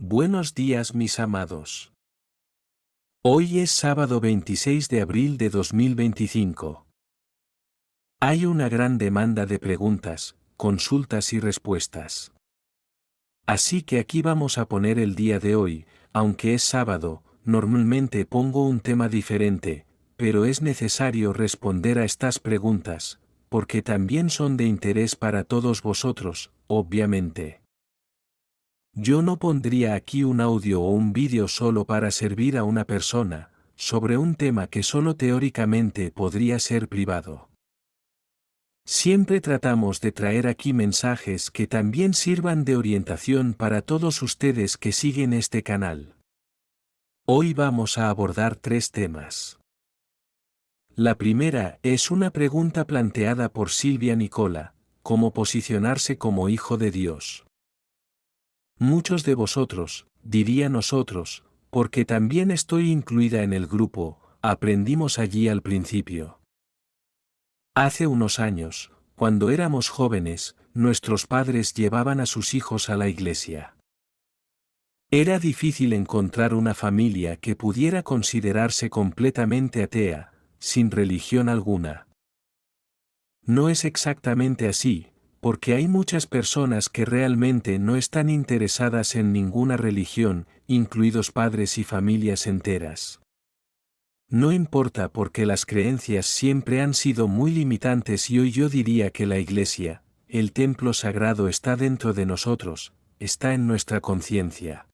Buenos días mis amados. Hoy es sábado 26 de abril de 2025. Hay una gran demanda de preguntas, consultas y respuestas. Así que aquí vamos a poner el día de hoy, aunque es sábado, normalmente pongo un tema diferente, pero es necesario responder a estas preguntas, porque también son de interés para todos vosotros, obviamente. Yo no pondría aquí un audio o un vídeo solo para servir a una persona, sobre un tema que solo teóricamente podría ser privado. Siempre tratamos de traer aquí mensajes que también sirvan de orientación para todos ustedes que siguen este canal. Hoy vamos a abordar 3 temas. La primera es una pregunta planteada por Silvia Nicola: ¿cómo posicionarse como hijo de Dios? Muchos de vosotros, diría nosotros, porque también estoy incluida en el grupo, aprendimos allí al principio. Hace unos años, cuando éramos jóvenes, nuestros padres llevaban a sus hijos a la iglesia. Era difícil encontrar una familia que pudiera considerarse completamente atea, sin religión alguna. No es exactamente así, porque hay muchas personas que realmente no están interesadas en ninguna religión, incluidos padres y familias enteras. No importa porque las creencias siempre han sido muy limitantes y hoy yo diría que la iglesia, el templo sagrado está dentro de nosotros, está en nuestra conciencia.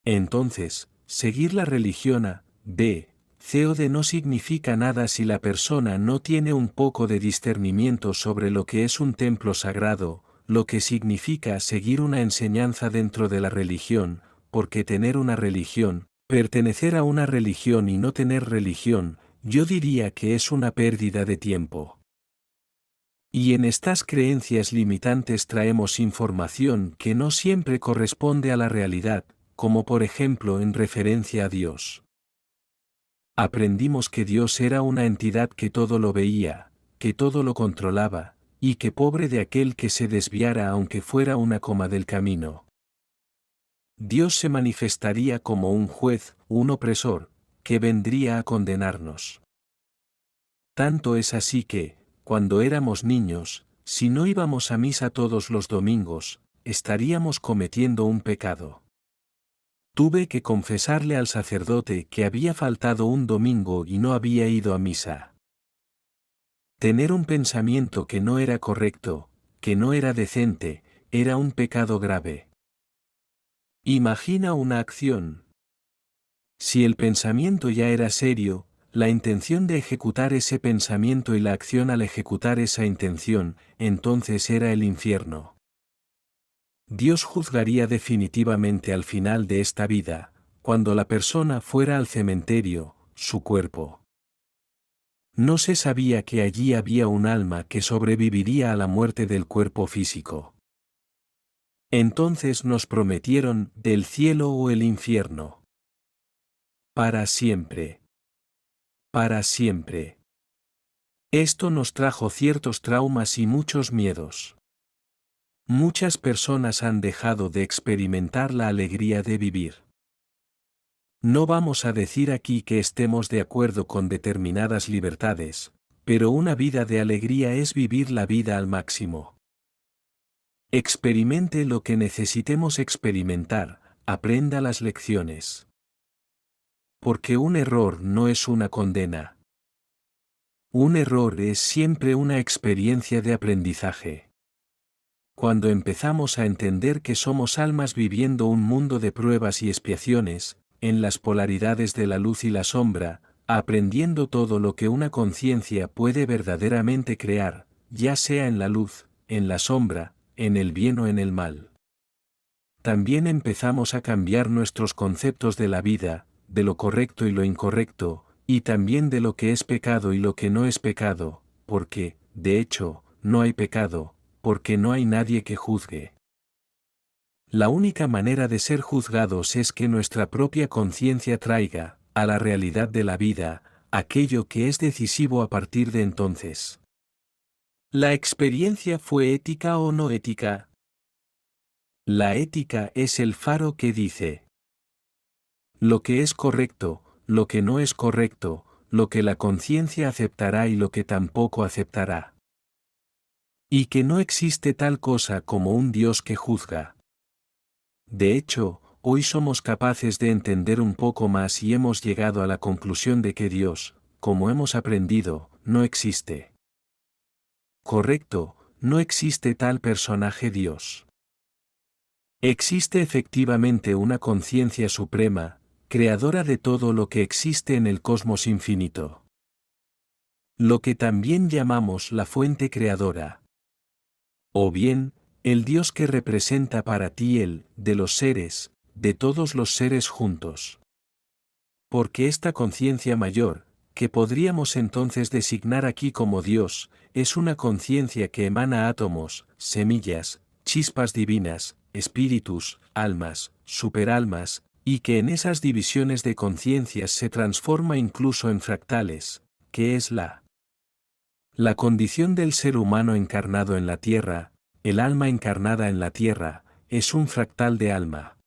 Entonces, seguir la religión A, B, C o D no significa nada si la persona no tiene un poco de discernimiento sobre lo que es un templo sagrado, lo que significa seguir una enseñanza dentro de la religión, porque tener una religión, pertenecer a una religión y no tener religión, yo diría que es una pérdida de tiempo. Y en estas creencias limitantes traemos información que no siempre corresponde a la realidad, como por ejemplo en referencia a Dios. Aprendimos que Dios era una entidad que todo lo veía, que todo lo controlaba, y que pobre de aquel que se desviara aunque fuera una coma del camino. Dios se manifestaría como un juez, un opresor, que vendría a condenarnos. Tanto es así que, cuando éramos niños, si no íbamos a misa todos los domingos, estaríamos cometiendo un pecado. Tuve que confesarle al sacerdote que había faltado un domingo y no había ido a misa. Tener un pensamiento que no era correcto, que no era decente, era un pecado grave. Imagina una acción. Si el pensamiento ya era serio, la intención de ejecutar ese pensamiento y la acción al ejecutar esa intención, entonces era el infierno. Dios juzgaría definitivamente al final de esta vida, cuando la persona fuera al cementerio, su cuerpo. No se sabía que allí había un alma que sobreviviría a la muerte del cuerpo físico. Entonces nos prometieron del cielo o el infierno. Para siempre. Para siempre. Esto nos trajo ciertos traumas y muchos miedos. Muchas personas han dejado de experimentar la alegría de vivir. No vamos a decir aquí que estemos de acuerdo con determinadas libertades, pero una vida de alegría es vivir la vida al máximo. Experimente lo que necesitemos experimentar, aprenda las lecciones. Porque un error no es una condena. Un error es siempre una experiencia de aprendizaje. Cuando empezamos a entender que somos almas viviendo un mundo de pruebas y expiaciones, en las polaridades de la luz y la sombra, aprendiendo todo lo que una conciencia puede verdaderamente crear, ya sea en la luz, en la sombra, en el bien o en el mal. También empezamos a cambiar nuestros conceptos de la vida, de lo correcto y lo incorrecto, y también de lo que es pecado y lo que no es pecado, porque, de hecho, no hay pecado, porque no hay nadie que juzgue. La única manera de ser juzgados es que nuestra propia conciencia traiga, a la realidad de la vida, aquello que es decisivo a partir de entonces. ¿La experiencia fue ética o no ética? La ética es el faro que dice lo que es correcto, lo que no es correcto, lo que la conciencia aceptará y lo que tampoco aceptará. Y que no existe tal cosa como un Dios que juzga. De hecho, hoy somos capaces de entender un poco más y hemos llegado a la conclusión de que Dios, como hemos aprendido, no existe. Correcto, no existe tal personaje Dios. Existe efectivamente una conciencia suprema, creadora de todo lo que existe en el cosmos infinito. Lo que también llamamos la fuente creadora. O bien, el Dios que representa para ti el, de los seres, de todos los seres juntos. Porque esta conciencia mayor, que podríamos entonces designar aquí como Dios, es una conciencia que emana átomos, semillas, chispas divinas, espíritus, almas, superalmas, y que en esas divisiones de conciencias se transforma incluso en fractales, que es la condición del ser humano encarnado en la tierra, el alma encarnada en la tierra, es un fractal de alma.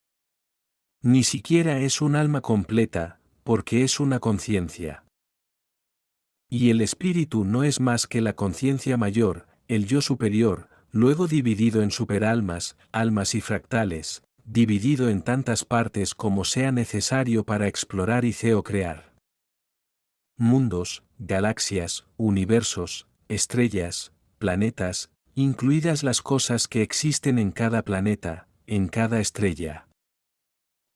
Ni siquiera es un alma completa, porque es una conciencia. Y el espíritu no es más que la conciencia mayor, el yo superior, luego dividido en superalmas, almas y fractales, dividido en tantas partes como sea necesario para explorar y crear. Mundos, galaxias, universos, estrellas, planetas, incluidas las cosas que existen en cada planeta, en cada estrella.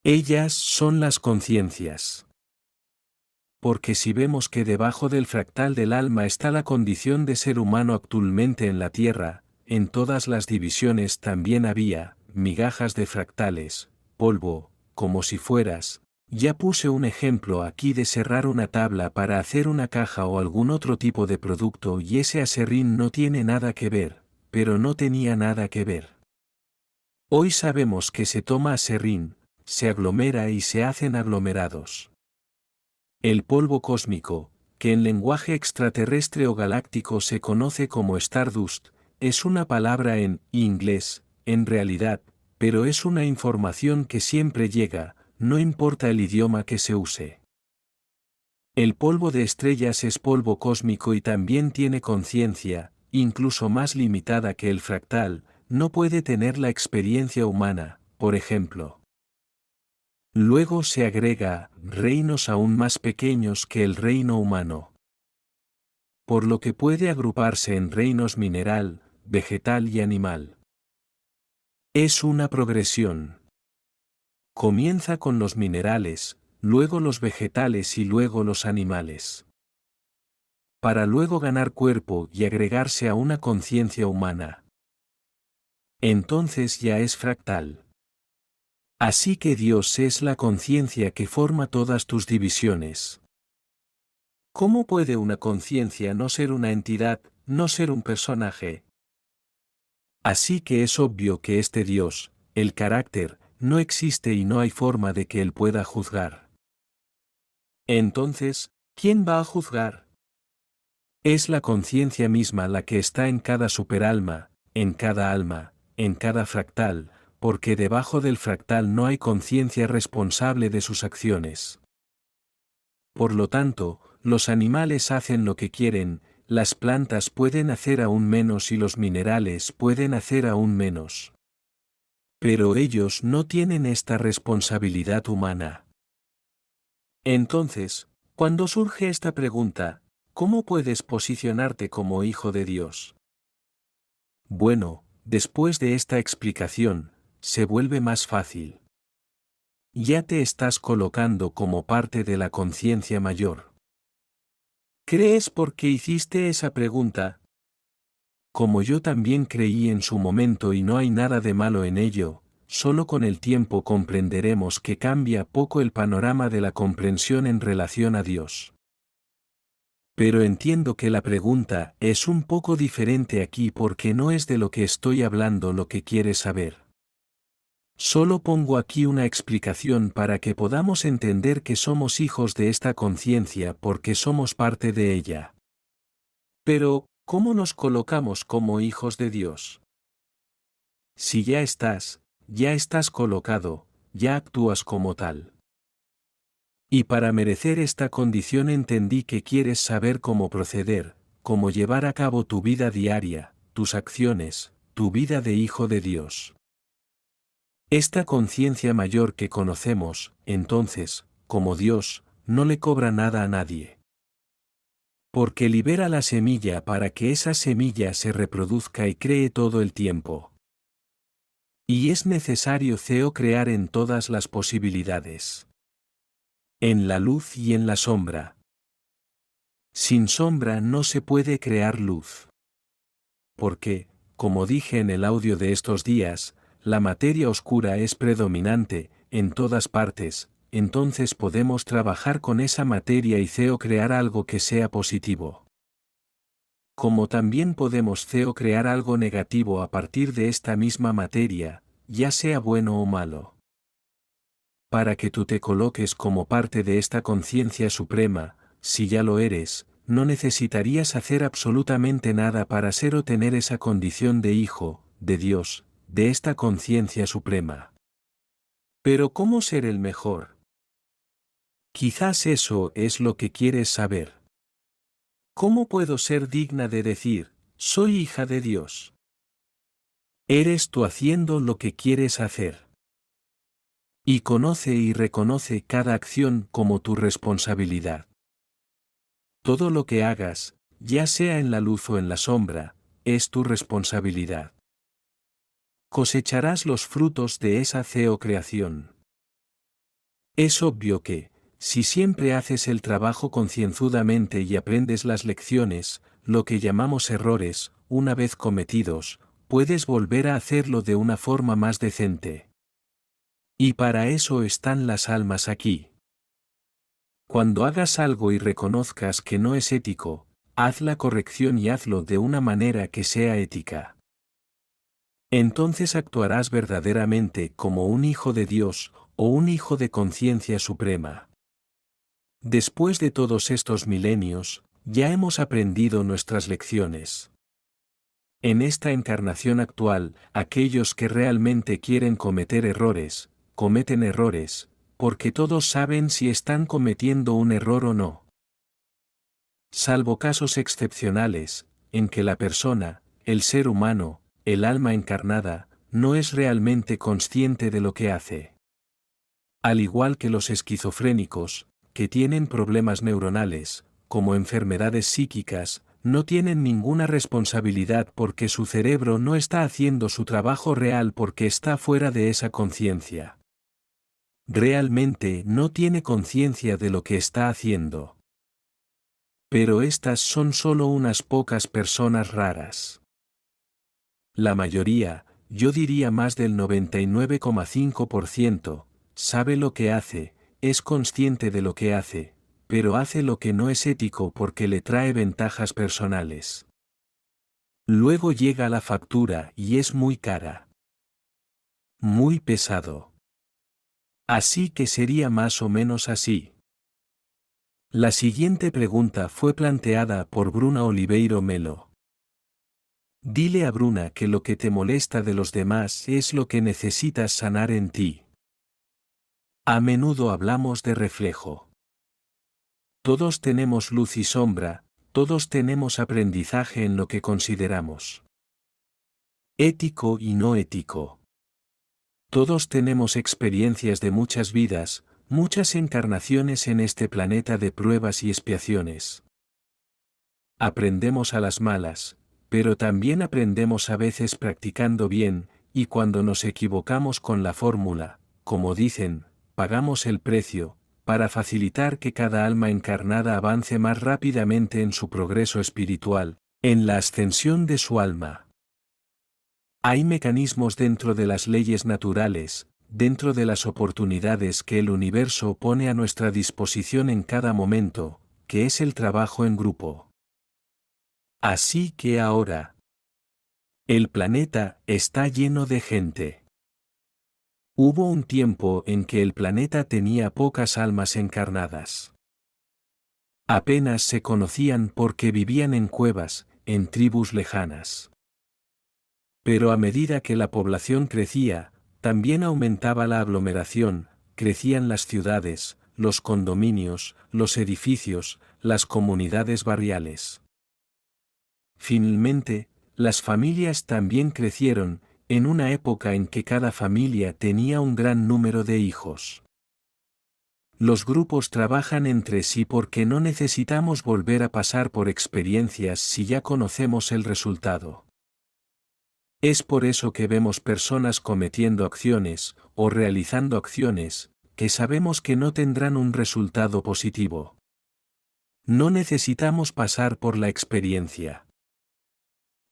Ellas son las conciencias. Porque si vemos que debajo del fractal del alma está la condición de ser humano actualmente en la Tierra, en todas las divisiones también había, migajas de fractales, polvo, como si fueras. Ya puse un ejemplo aquí de cerrar una tabla para hacer una caja o algún otro tipo de producto y ese aserrín no tiene nada que ver, pero no tenía nada que ver. Hoy sabemos que se toma aserrín, se aglomera y se hacen aglomerados. El polvo cósmico, que en lenguaje extraterrestre o galáctico se conoce como Stardust, es una palabra en inglés, en realidad, pero es una información que siempre llega, no importa el idioma que se use. El polvo de estrellas es polvo cósmico y también tiene conciencia, incluso más limitada que el fractal, no puede tener la experiencia humana, por ejemplo. Luego se agrega reinos aún más pequeños que el reino humano. Por lo que puede agruparse en reinos mineral, vegetal y animal. Es una progresión. Comienza con los minerales, luego los vegetales y luego los animales. Para luego ganar cuerpo y agregarse a una conciencia humana. Entonces ya es fractal. Así que Dios es la conciencia que forma todas tus divisiones. ¿Cómo puede una conciencia no ser una entidad, no ser un personaje? Así que es obvio que este Dios, el carácter, no existe y no hay forma de que Él pueda juzgar. Entonces, ¿quién va a juzgar? Es la conciencia misma la que está en cada superalma, en cada alma, en cada fractal, porque debajo del fractal no hay conciencia responsable de sus acciones. Por lo tanto, los animales hacen lo que quieren, las plantas pueden hacer aún menos y los minerales pueden hacer aún menos. Pero ellos no tienen esta responsabilidad humana. Entonces, cuando surge esta pregunta, ¿cómo puedes posicionarte como hijo de Dios? Bueno, después de esta explicación, se vuelve más fácil. Ya te estás colocando como parte de la conciencia mayor. ¿Crees por qué hiciste esa pregunta? Como yo también creí en su momento y no hay nada de malo en ello, solo con el tiempo comprenderemos que cambia poco el panorama de la comprensión en relación a Dios. Pero entiendo que la pregunta es un poco diferente aquí porque no es de lo que estoy hablando lo que quieres saber. Solo pongo aquí una explicación para que podamos entender que somos hijos de esta conciencia porque somos parte de ella. Pero, ¿cómo nos colocamos como hijos de Dios? Si ya estás, ya estás colocado, ya actúas como tal. Y para merecer esta condición entendí que quieres saber cómo proceder, cómo llevar a cabo tu vida diaria, tus acciones, tu vida de hijo de Dios. Esta conciencia mayor que conocemos, entonces, como Dios, no le cobra nada a nadie. Porque libera la semilla para que esa semilla se reproduzca y cree todo el tiempo. Y es necesario crear en todas las posibilidades. En la luz y en la sombra. Sin sombra no se puede crear luz. Porque, como dije en el audio de estos días, la materia oscura es predominante, en todas partes, entonces podemos trabajar con esa materia y crear algo que sea positivo. Como también podemos crear algo negativo a partir de esta misma materia, ya sea bueno o malo. Para que tú te coloques como parte de esta conciencia suprema, si ya lo eres, no necesitarías hacer absolutamente nada para ser o tener esa condición de hijo, de Dios, de esta conciencia suprema. Pero ¿cómo ser el mejor? Quizás eso es lo que quieres saber. ¿Cómo puedo ser digna de decir, soy hija de Dios? Eres tú haciendo lo que quieres hacer. Y conoce y reconoce cada acción como tu responsabilidad. Todo lo que hagas, ya sea en la luz o en la sombra, es tu responsabilidad. Cosecharás los frutos de esa creación. Es obvio que, si siempre haces el trabajo concienzudamente y aprendes las lecciones, lo que llamamos errores, una vez cometidos, puedes volver a hacerlo de una forma más decente. Y para eso están las almas aquí. Cuando hagas algo y reconozcas que no es ético, haz la corrección y hazlo de una manera que sea ética. Entonces actuarás verdaderamente como un hijo de Dios, o un hijo de conciencia suprema. Después de todos estos milenios, ya hemos aprendido nuestras lecciones. En esta encarnación actual, aquellos que realmente quieren cometer errores, cometen errores, porque todos saben si están cometiendo un error o no. Salvo casos excepcionales, en que la persona, el ser humano, el alma encarnada, no es realmente consciente de lo que hace. Al igual que los esquizofrénicos, que tienen problemas neuronales, como enfermedades psíquicas, no tienen ninguna responsabilidad porque su cerebro no está haciendo su trabajo real porque está fuera de esa conciencia. Realmente no tiene conciencia de lo que está haciendo. Pero estas son solo unas pocas personas raras. La mayoría, yo diría más del 99,5%, sabe lo que hace, es consciente de lo que hace, pero hace lo que no es ético porque le trae ventajas personales. Luego llega la factura y es muy cara. Muy pesado. Así que sería más o menos así. La siguiente pregunta fue planteada por Bruna Oliveiro Melo. Dile a Bruna que lo que te molesta de los demás es lo que necesitas sanar en ti. A menudo hablamos de reflejo. Todos tenemos luz y sombra, todos tenemos aprendizaje en lo que consideramos ético y no ético. Todos tenemos experiencias de muchas vidas, muchas encarnaciones en este planeta de pruebas y expiaciones. Aprendemos a las malas, pero también aprendemos a veces practicando bien, y cuando nos equivocamos con la fórmula, como dicen, pagamos el precio, para facilitar que cada alma encarnada avance más rápidamente en su progreso espiritual, en la ascensión de su alma. Hay mecanismos dentro de las leyes naturales, dentro de las oportunidades que el universo pone a nuestra disposición en cada momento, que es el trabajo en grupo. Así que ahora, el planeta está lleno de gente. Hubo un tiempo en que el planeta tenía pocas almas encarnadas. Apenas se conocían porque vivían en cuevas, en tribus lejanas. Pero a medida que la población crecía, también aumentaba la aglomeración, crecían las ciudades, los condominios, los edificios, las comunidades barriales. Finalmente, las familias también crecieron, en una época en que cada familia tenía un gran número de hijos. Los grupos trabajan entre sí porque no necesitamos volver a pasar por experiencias si ya conocemos el resultado. Es por eso que vemos personas cometiendo acciones, o realizando acciones, que sabemos que no tendrán un resultado positivo. No necesitamos pasar por la experiencia.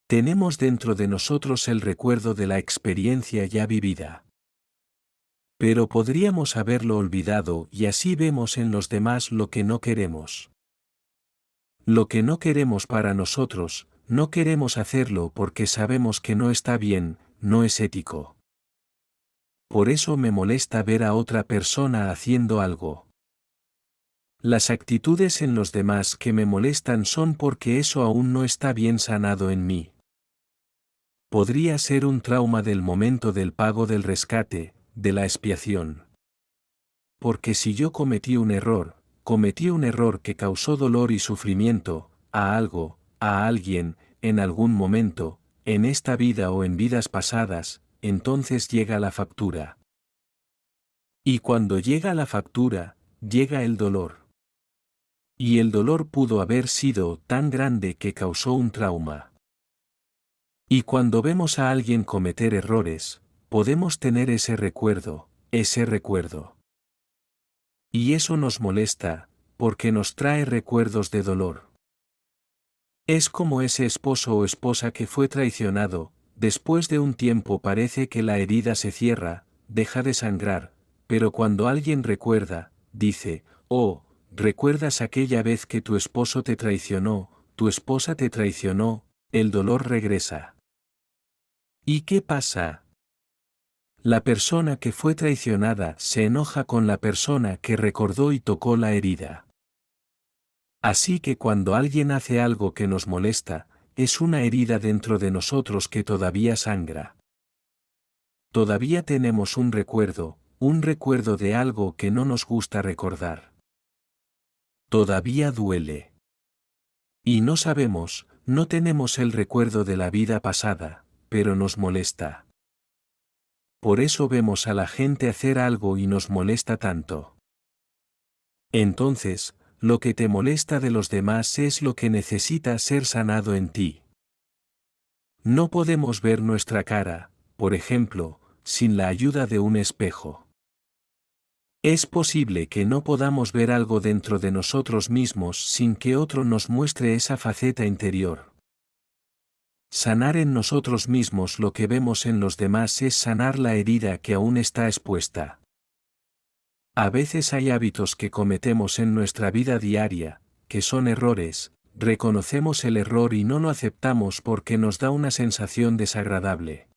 Tenemos dentro de nosotros el recuerdo de la experiencia ya vivida. Pero podríamos haberlo olvidado y así vemos en los demás lo que no queremos. Lo que no queremos para nosotros, no queremos hacerlo porque sabemos que no está bien, no es ético. Por eso me molesta ver a otra persona haciendo algo. Las actitudes en los demás que me molestan son porque eso aún no está bien sanado en mí. Podría ser un trauma del momento del pago del rescate, de la expiación. Porque si yo cometí un error que causó dolor y sufrimiento, a algo, a alguien, en algún momento, en esta vida o en vidas pasadas, entonces llega la factura. Y cuando llega la factura, llega el dolor. Y el dolor pudo haber sido tan grande que causó un trauma. Y cuando vemos a alguien cometer errores, podemos tener ese recuerdo. Y eso nos molesta, porque nos trae recuerdos de dolor. Es como ese esposo o esposa que fue traicionado, después de un tiempo parece que la herida se cierra, deja de sangrar, pero cuando alguien recuerda, dice, oh, ¿recuerdas aquella vez que tu esposo te traicionó, tu esposa te traicionó? El dolor regresa. ¿Y qué pasa? La persona que fue traicionada se enoja con la persona que recordó y tocó la herida. Así que cuando alguien hace algo que nos molesta, es una herida dentro de nosotros que todavía sangra. Todavía tenemos un recuerdo de algo que no nos gusta recordar. Todavía duele. Y no sabemos, no tenemos el recuerdo de la vida pasada, pero nos molesta. Por eso vemos a la gente hacer algo y nos molesta tanto. Entonces, lo que te molesta de los demás es lo que necesita ser sanado en ti. No podemos ver nuestra cara, por ejemplo, sin la ayuda de un espejo. Es posible que no podamos ver algo dentro de nosotros mismos sin que otro nos muestre esa faceta interior. Sanar en nosotros mismos lo que vemos en los demás es sanar la herida que aún está expuesta. A veces hay hábitos que cometemos en nuestra vida diaria, que son errores, reconocemos el error y no lo aceptamos porque nos da una sensación desagradable.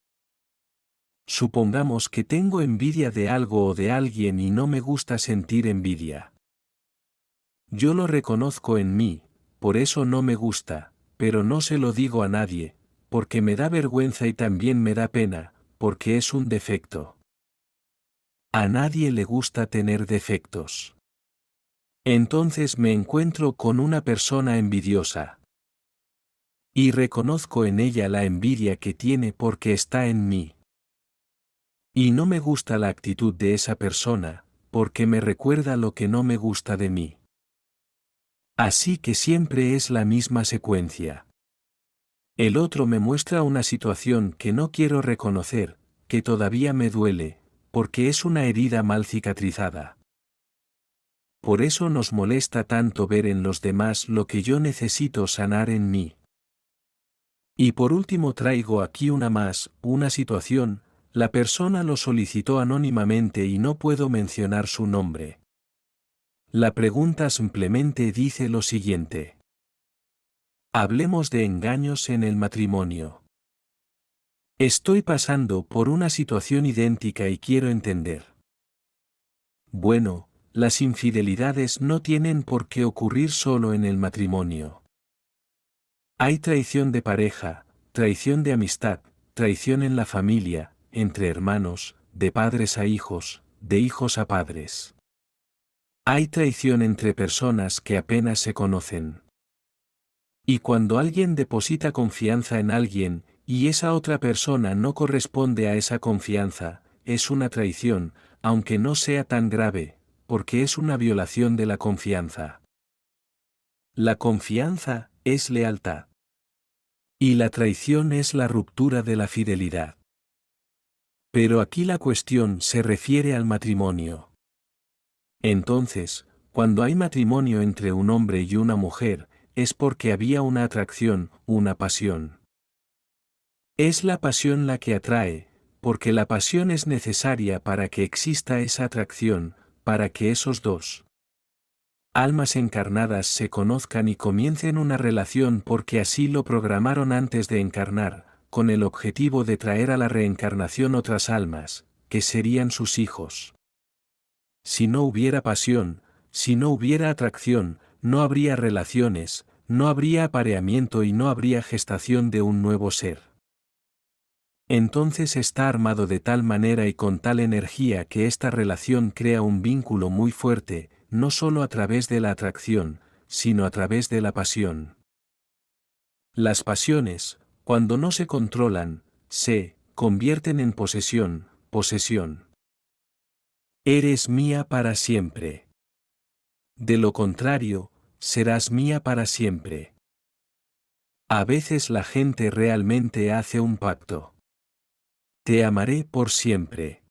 Supongamos que tengo envidia de algo o de alguien y no me gusta sentir envidia. Yo lo reconozco en mí, por eso no me gusta, pero no se lo digo a nadie, porque me da vergüenza y también me da pena, porque es un defecto. A nadie le gusta tener defectos. Entonces me encuentro con una persona envidiosa. Y reconozco en ella la envidia que tiene porque está en mí. Y no me gusta la actitud de esa persona, porque me recuerda lo que no me gusta de mí. Así que siempre es la misma secuencia. El otro me muestra una situación que no quiero reconocer, que todavía me duele, porque es una herida mal cicatrizada. Por eso nos molesta tanto ver en los demás lo que yo necesito sanar en mí. Y por último traigo aquí una situación, la persona lo solicitó anónimamente y no puedo mencionar su nombre. La pregunta simplemente dice lo siguiente. Hablemos de engaños en el matrimonio. Estoy pasando por una situación idéntica y quiero entender. Bueno, las infidelidades no tienen por qué ocurrir solo en el matrimonio. Hay traición de pareja, traición de amistad, traición en la familia, entre hermanos, de padres a hijos, de hijos a padres. Hay traición entre personas que apenas se conocen. Y cuando alguien deposita confianza en alguien, y esa otra persona no corresponde a esa confianza, es una traición, aunque no sea tan grave, porque es una violación de la confianza. La confianza es lealtad. Y la traición es la ruptura de la fidelidad. Pero aquí la cuestión se refiere al matrimonio. Entonces, cuando hay matrimonio entre un hombre y una mujer, es porque había una atracción, una pasión. Es la pasión la que atrae, porque la pasión es necesaria para que exista esa atracción, para que esos dos almas encarnadas se conozcan y comiencen una relación porque así lo programaron antes de encarnar, con el objetivo de traer a la reencarnación otras almas, que serían sus hijos. Si no hubiera pasión, si no hubiera atracción, no habría relaciones, no habría apareamiento y no habría gestación de un nuevo ser. Entonces está armado de tal manera y con tal energía que esta relación crea un vínculo muy fuerte, no solo a través de la atracción, sino a través de la pasión. Las pasiones, cuando no se controlan, se convierten en posesión, posesión. Eres mía para siempre. De lo contrario, serás mía para siempre. A veces la gente realmente hace un pacto. Te amaré por siempre.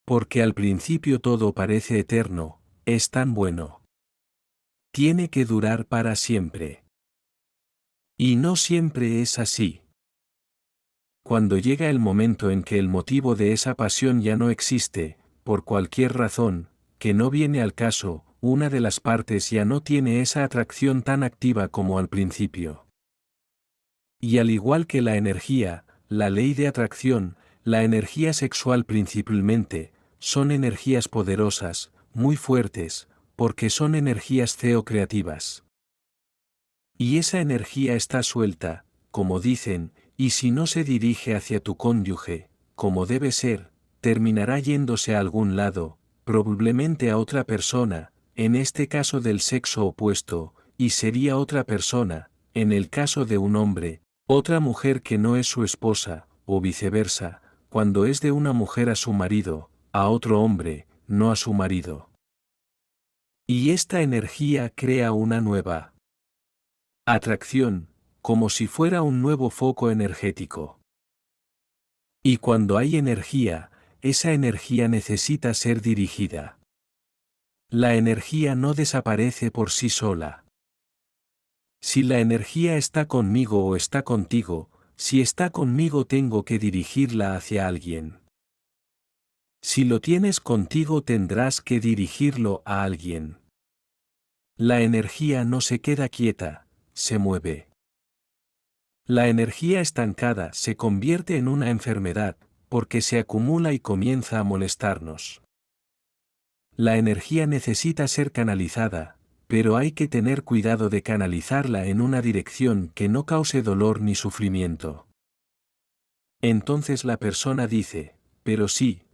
Porque al principio todo parece eterno, es tan bueno. Tiene que durar para siempre. Y no siempre es así. Cuando llega el momento en que el motivo de esa pasión ya no existe, por cualquier razón, que no viene al caso, una de las partes ya no tiene esa atracción tan activa como al principio. Y al igual que la energía, la ley de atracción, la energía sexual principalmente, son energías poderosas, muy fuertes, porque son energías creativas. Y esa energía está suelta, como dicen, y si no se dirige hacia tu cónyuge, como debe ser, terminará yéndose a algún lado, probablemente a otra persona, en este caso del sexo opuesto, y sería otra persona, en el caso de un hombre, otra mujer que no es su esposa, o viceversa, cuando es de una mujer a su marido, a otro hombre, no a su marido. Y esta energía crea una nueva atracción, como si fuera un nuevo foco energético. Y cuando hay energía, esa energía necesita ser dirigida. La energía no desaparece por sí sola. Si la energía está conmigo o está contigo, si está conmigo tengo que dirigirla hacia alguien. Si lo tienes contigo tendrás que dirigirlo a alguien. La energía no se queda quieta, se mueve. La energía estancada se convierte en una enfermedad, porque se acumula y comienza a molestarnos. La energía necesita ser canalizada, pero hay que tener cuidado de canalizarla en una dirección que no cause dolor ni sufrimiento. Entonces la persona dice, pero sí,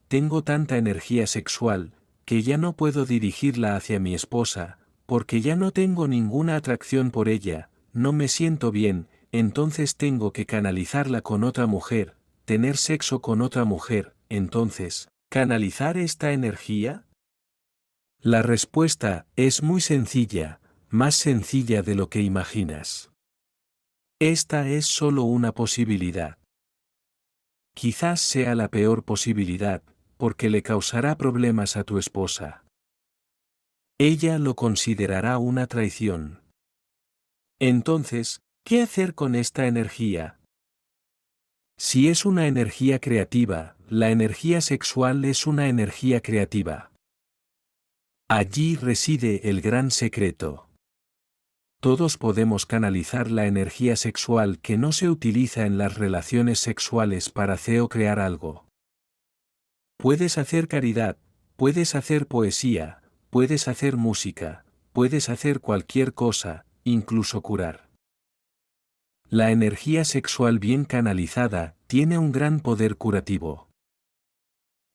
tengo tanta energía sexual, que ya no puedo dirigirla hacia mi esposa, porque ya no tengo ninguna atracción por ella, no me siento bien, entonces tengo que canalizarla con otra mujer, tener sexo con otra mujer, entonces, ¿canalizar esta energía? La respuesta es muy sencilla, más sencilla de lo que imaginas. Esta es solo una posibilidad. Quizás sea la peor posibilidad, porque le causará problemas a tu esposa. Ella lo considerará una traición. Entonces, ¿qué hacer con esta energía? Si es una energía creativa, la energía sexual es una energía creativa. Allí reside el gran secreto. Todos podemos canalizar la energía sexual que no se utiliza en las relaciones sexuales para crear algo. Puedes hacer caridad, puedes hacer poesía, puedes hacer música, puedes hacer cualquier cosa, incluso curar. La energía sexual bien canalizada tiene un gran poder curativo.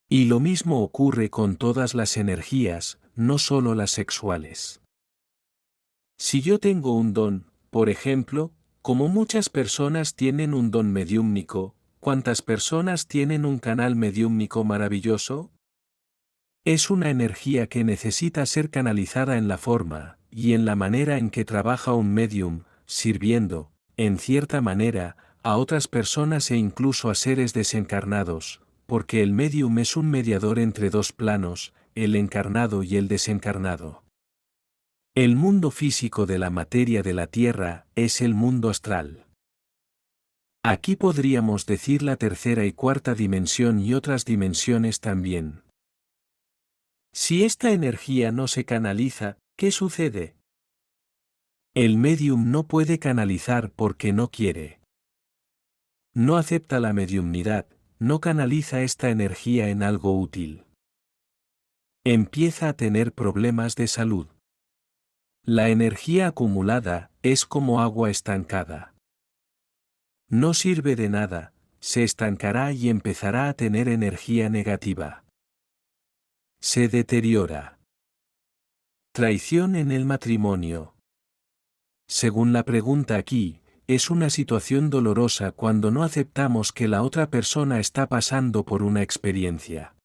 Y lo mismo ocurre con todas las energías, no solo las sexuales. Si yo tengo un don, por ejemplo, como muchas personas tienen un don mediúmnico, ¿cuántas personas tienen un canal mediúmnico maravilloso? Es una energía que necesita ser canalizada en la forma y en la manera en que trabaja un medium, sirviendo, en cierta manera, a otras personas e incluso a seres desencarnados, porque el medium es un mediador entre dos planos, el encarnado y el desencarnado. El mundo físico de la materia de la Tierra es el mundo astral. Aquí podríamos decir la tercera y cuarta dimensión y otras dimensiones también. Si esta energía no se canaliza, ¿qué sucede? El medium no puede canalizar porque no quiere. No acepta la mediumnidad, no canaliza esta energía en algo útil. Empieza a tener problemas de salud. La energía acumulada es como agua estancada. No sirve de nada, se estancará y empezará a tener energía negativa. Se deteriora. Traición en el matrimonio. Según la pregunta aquí, es una situación dolorosa cuando no aceptamos que la otra persona está pasando por una experiencia.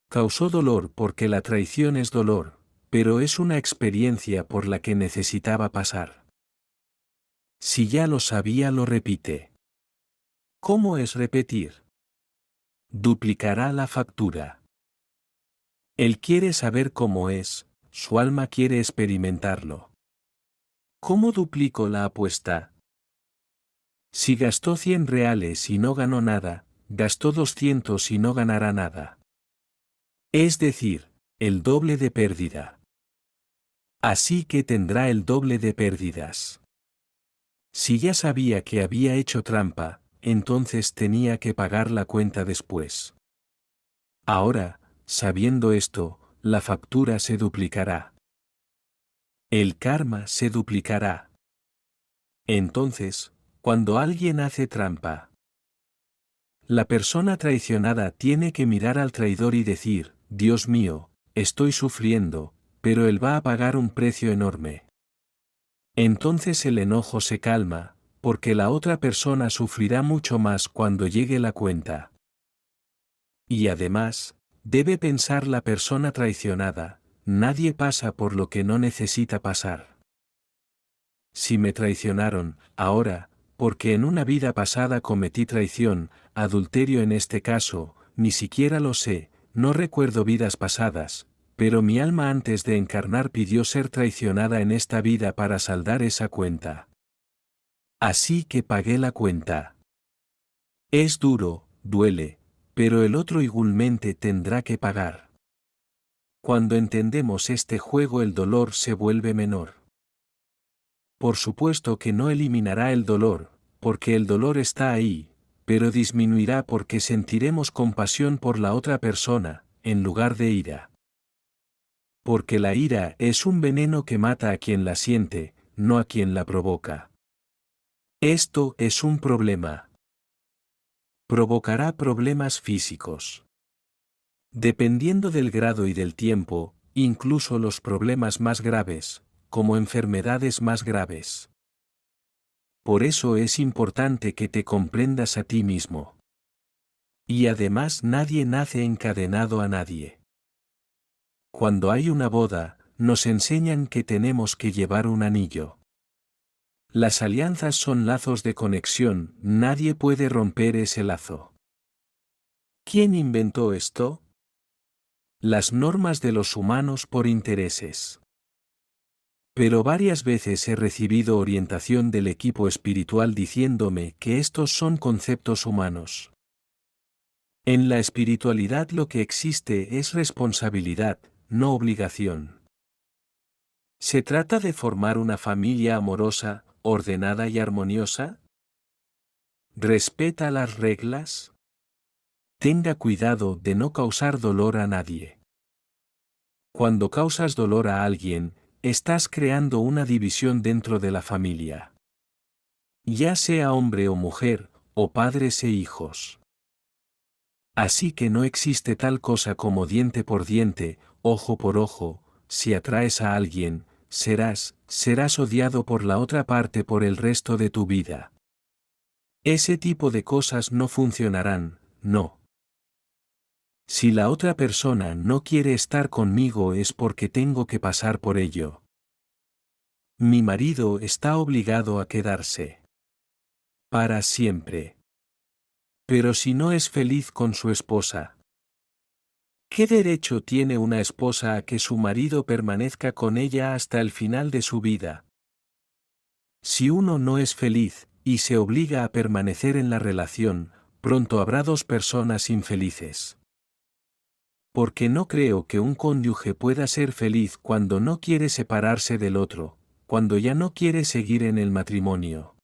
Causó dolor porque la traición es dolor, pero es una experiencia por la que necesitaba pasar. Si ya lo sabía, lo repite. ¿Cómo es repetir? Duplicará la factura. Él quiere saber cómo es, su alma quiere experimentarlo. ¿Cómo duplico la apuesta? Si gastó 100 reales y no ganó nada, gastó 200 y no ganará nada. Es decir, el doble de pérdida. Así que tendrá el doble de pérdidas. Si ya sabía que había hecho trampa, entonces tenía que pagar la cuenta después. Ahora, sabiendo esto, la factura se duplicará. El karma se duplicará. Entonces, cuando alguien hace trampa, la persona traicionada tiene que mirar al traidor y decir, Dios mío, estoy sufriendo, pero él va a pagar un precio enorme. Entonces el enojo se calma, porque la otra persona sufrirá mucho más cuando llegue la cuenta. Y además, debe pensar la persona traicionada, nadie pasa por lo que no necesita pasar. Si me traicionaron, ahora, porque en una vida pasada cometí traición, adulterio en este caso, ni siquiera lo sé, no recuerdo vidas pasadas, pero mi alma antes de encarnar pidió ser traicionada en esta vida para saldar esa cuenta. Así que pagué la cuenta. Es duro, duele, pero el otro igualmente tendrá que pagar. Cuando entendemos este juego el dolor se vuelve menor. Por supuesto que no eliminará el dolor, porque el dolor está ahí, pero disminuirá porque sentiremos compasión por la otra persona, en lugar de ira. Porque la ira es un veneno que mata a quien la siente, no a quien la provoca. Esto es un problema. Provocará problemas físicos. Dependiendo del grado y del tiempo, incluso los problemas más graves, como enfermedades más graves. Por eso es importante que te comprendas a ti mismo. Y además nadie nace encadenado a nadie. Cuando hay una boda, nos enseñan que tenemos que llevar un anillo. Las alianzas son lazos de conexión, nadie puede romper ese lazo. ¿Quién inventó esto? Las normas de los humanos por intereses. Pero varias veces he recibido orientación del equipo espiritual diciéndome que estos son conceptos humanos. En la espiritualidad lo que existe es responsabilidad, no obligación. ¿Se trata de formar una familia amorosa, ordenada y armoniosa? ¿Respeta las reglas? Tenga cuidado de no causar dolor a nadie. Cuando causas dolor a alguien, estás creando una división dentro de la familia. Ya sea hombre o mujer, o padres e hijos. Así que no existe tal cosa como diente por diente, ojo por ojo. Si atraes a alguien, serás odiado por la otra parte por el resto de tu vida. Ese tipo de cosas no funcionarán, no. Si la otra persona no quiere estar conmigo es porque tengo que pasar por ello. Mi marido está obligado a quedarse. Para siempre. Pero si no es feliz con su esposa, ¿qué derecho tiene una esposa a que su marido permanezca con ella hasta el final de su vida? Si uno no es feliz, y se obliga a permanecer en la relación, pronto habrá dos personas infelices. Porque no creo que un cónyuge pueda ser feliz cuando no quiere separarse del otro, cuando ya no quiere seguir en el matrimonio.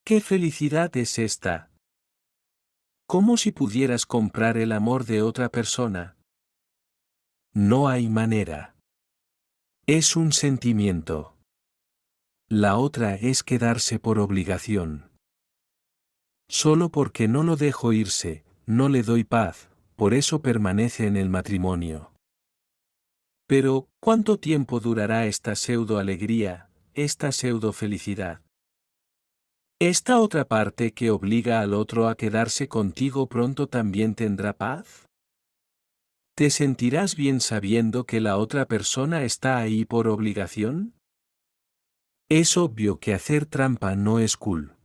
¿Qué felicidad es esta? ¿Cómo si pudieras comprar el amor de otra persona? No hay manera. Es un sentimiento. La otra es quedarse por obligación. Solo porque no lo dejo irse, no le doy paz, por eso permanece en el matrimonio. Pero, ¿cuánto tiempo durará esta pseudo-alegría, esta pseudo-felicidad? ¿Esta otra parte que obliga al otro a quedarse contigo pronto también tendrá paz? ¿Te sentirás bien sabiendo que la otra persona está ahí por obligación? Es obvio que hacer trampa no es cool.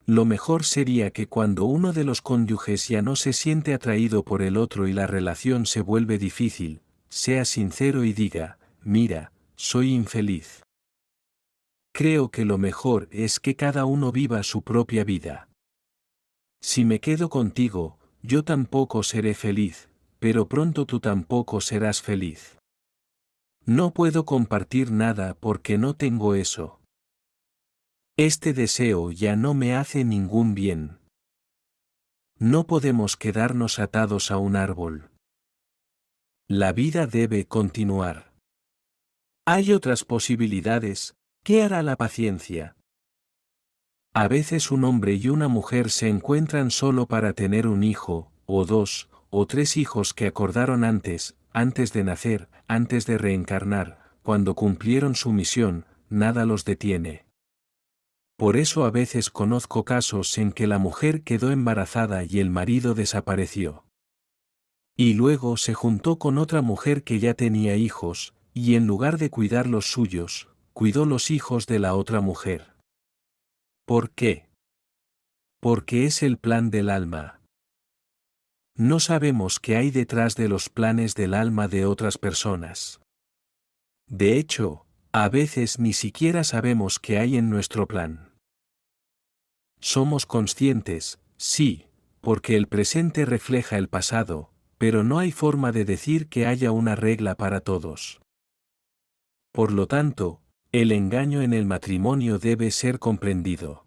Lo mejor sería que cuando uno de los cónyuges ya no se siente atraído por el otro y la relación se vuelve difícil, sea sincero y diga, mira, soy infeliz. Creo que lo mejor es que cada uno viva su propia vida. Si me quedo contigo, yo tampoco seré feliz, pero pronto tú tampoco serás feliz. No puedo compartir nada porque no tengo eso. Este deseo ya no me hace ningún bien. No podemos quedarnos atados a un árbol. La vida debe continuar. Hay otras posibilidades. ¿Qué hará la paciencia? A veces un hombre y una mujer se encuentran solo para tener un hijo, o dos, o tres hijos que acordaron antes de nacer, antes de reencarnar, cuando cumplieron su misión, nada los detiene. Por eso a veces conozco casos en que la mujer quedó embarazada y el marido desapareció. Y luego se juntó con otra mujer que ya tenía hijos, y en lugar de cuidar los suyos, cuidó los hijos de la otra mujer. ¿Por qué? Porque es el plan del alma. No sabemos qué hay detrás de los planes del alma de otras personas. De hecho, a veces ni siquiera sabemos qué hay en nuestro plan. Somos conscientes, sí, porque el presente refleja el pasado, pero no hay forma de decir que haya una regla para todos. Por lo tanto, el engaño en el matrimonio debe ser comprendido.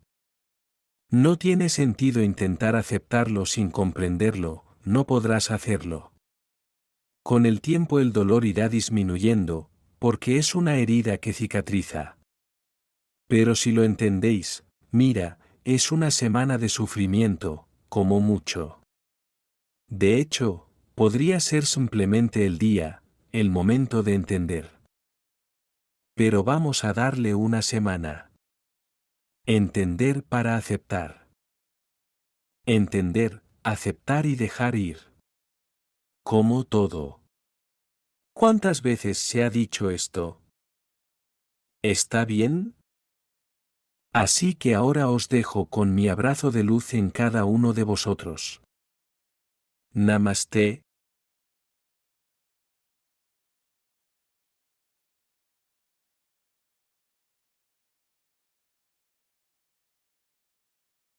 No tiene sentido intentar aceptarlo sin comprenderlo, no podrás hacerlo. Con el tiempo el dolor irá disminuyendo, porque es una herida que cicatriza. Pero si lo entendéis, mira, es una semana de sufrimiento, como mucho. De hecho, podría ser simplemente el día, el momento de entender. Pero vamos a darle una semana. Entender para aceptar. Entender, aceptar y dejar ir. Como todo. ¿Cuántas veces se ha dicho esto? ¿Está bien? Así que ahora os dejo con mi abrazo de luz en cada uno de vosotros. Namaste,